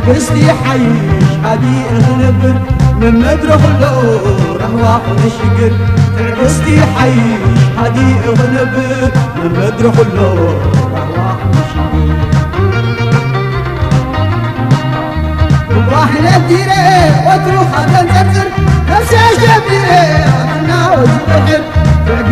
قصدي حيش هادي اغنبر من مدرخ اللور اهواق الشقر قصدي حيش هادي اغنبر من مدرخ اللور اهواق الشقر واحنا الديرة وتروح هذا نزرزر نفسي شبيرة عدنا وزبحر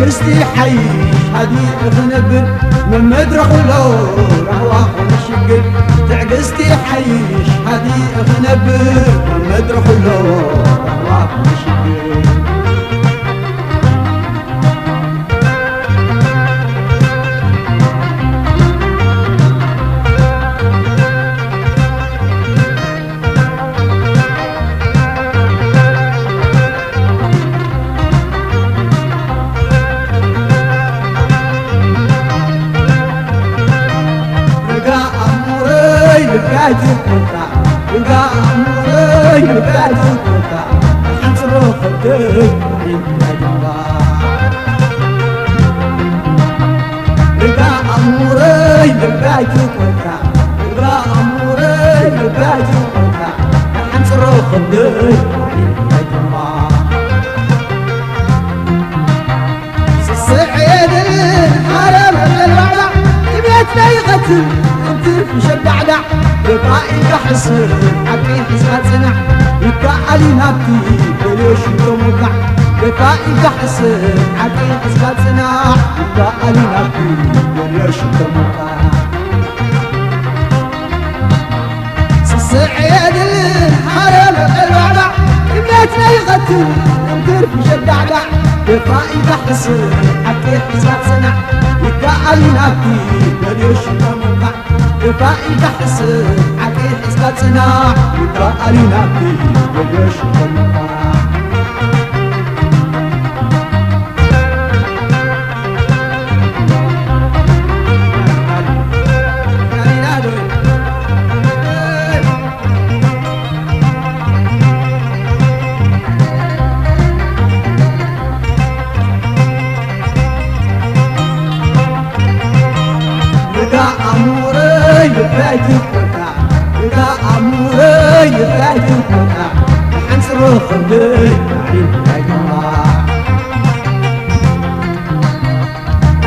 قصدي حيش هادي اغنبر من مدرخ اللور اهواق الشقر تعقستي حيش هادي اغنبر من مدرخ اللور اهواق الشقر يبقى أموري يبقى جوكوكا حنصرو خدي يبقى أموري يبقى جوكوكا يبقى أموري يبقى جوكوكا حنصرو خدي يبقى الصعيد الحرم الوعلع تبيتنا يغتل انت في شدعدع بقائي كحسر حقي حسات سنع يكالي نبتي بليش يومك بقائي كحسر حقي حسات سنع يكالي نبتي بليش يومك الصعيد الحرم الوعلع يبيتنا يغتل انت في شدعدع بقائي كحسر حقي حسات سنع يكالي نبتي بليش يومك بقائي كحسر حقي حسات سنع يكالي نبتي بليش يومك يبقى أموري يبقى جوكوكا حنصرو خدي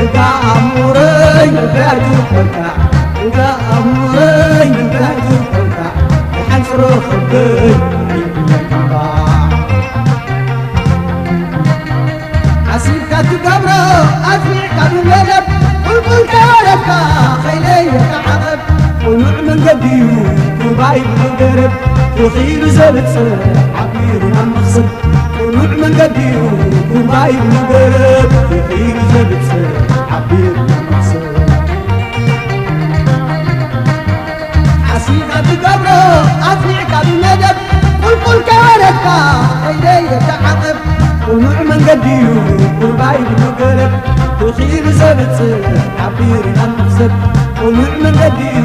يبقى أموري يبقى جوكوكا يبقى أموري يبقى جوكوكا حنصرو خدي عسيبك تقبرو أسمعك بالمدب قلقل كاربك خيلي يتعرب ونعمل قديو وبايب وقرب وخير زبت سر عبير المقصد ونعمل قديو وبايب وقرب وخير زبت سر عبير المقصد حسيبك بقبره أفنعك بالندب قلقل كوارثك خيلي يتعرب ونعمل قديو وبايب وقرب وخير زبت سر عبير المقصد ونعمل قديو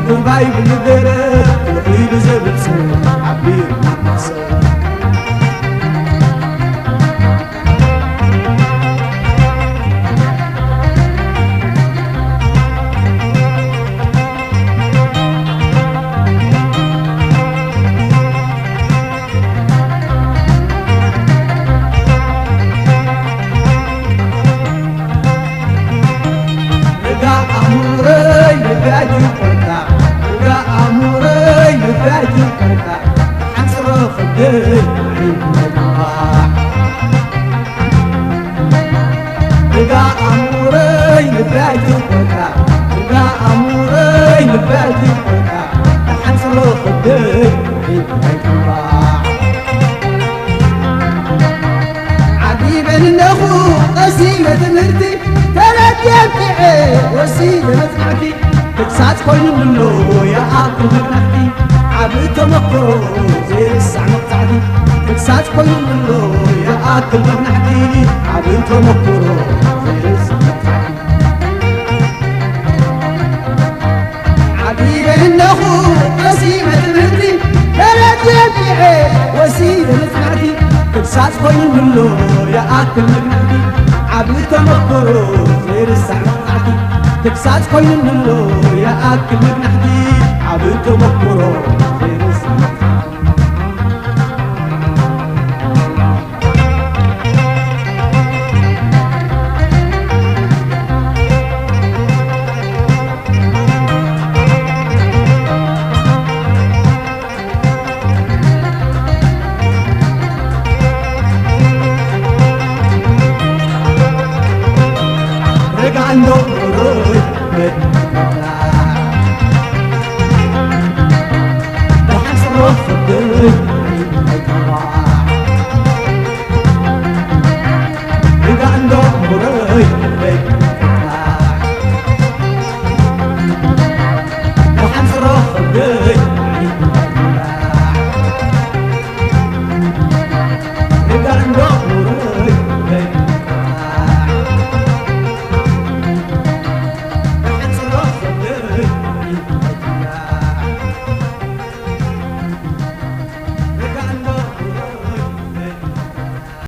وبايب القرب وخير زبت سر عبير المقصد أموري يبقى جوكوكا حنصرو خدي لبيت القطع إذا أموري لبيت القطع أحسن خدك لبيت القطع عجيبا النخو قسيمة مرتي ثلاث يبتعي وسيلة مسمعتي تكسات كوين منو يا أكل مقنعتي عبيت مقرو زي الساعة مقطعتي تكسات كوين منو يا أكل مقنعتي عبيت مقرو زي الساعة مقطعتي عجيبا النخو قسيمة مرتي ثلاث يبتعي وسيلة مسمعتي تكسات كوين منو يا أكل مقنعتي عبيت مقرو زي الساعة مقطعتي تكسات كوين منو يا أكل مقنعتي عبيت مقرو زي الساعة مقطعتي عنده قرود بحس روح في الدنيا